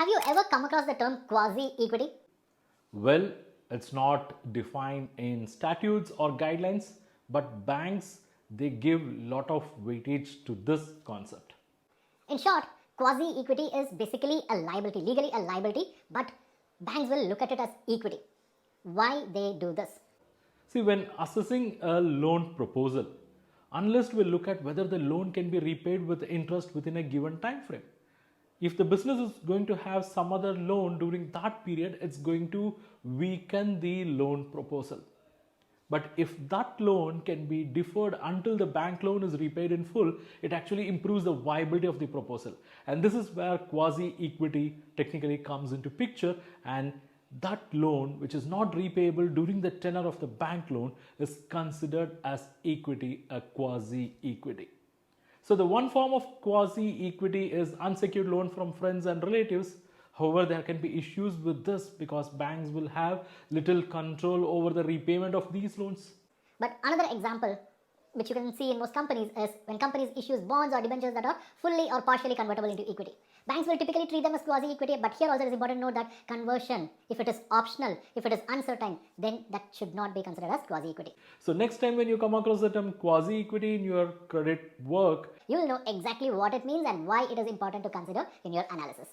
Have you ever come across the term quasi-equity? Well, it's not defined in statutes or guidelines, but banks they give lot of weightage to this concept. In short, quasi-equity is basically a liability, legally a liability, but banks will look at it as equity. Why they do this? See, when assessing a loan proposal, analysts will look at whether the loan can be repaid with interest within a given time frame. If the business is going to have some other loan during that period, it's going to weaken the loan proposal. But if that loan can be deferred until the bank loan is repaid in full, it actually improves the viability of the proposal. And this is where quasi-equity technically comes into picture, and that loan which is not repayable during the tenure of the bank loan is considered as equity, a quasi-equity. So the one form of quasi-equity is unsecured loan from friends and relatives. However, there can be issues with this because banks will have little control over the repayment of these loans. But another example which you can see in most companies is when companies issue bonds or debentures that are fully or partially convertible into equity. Banks will typically treat them as quasi-equity, but here also it is important to note that conversion, if it is optional, if it is uncertain, then that should not be considered as quasi-equity. So next time when you come across the term quasi-equity in your credit work, you will know exactly what it means and why it is important to consider in your analysis.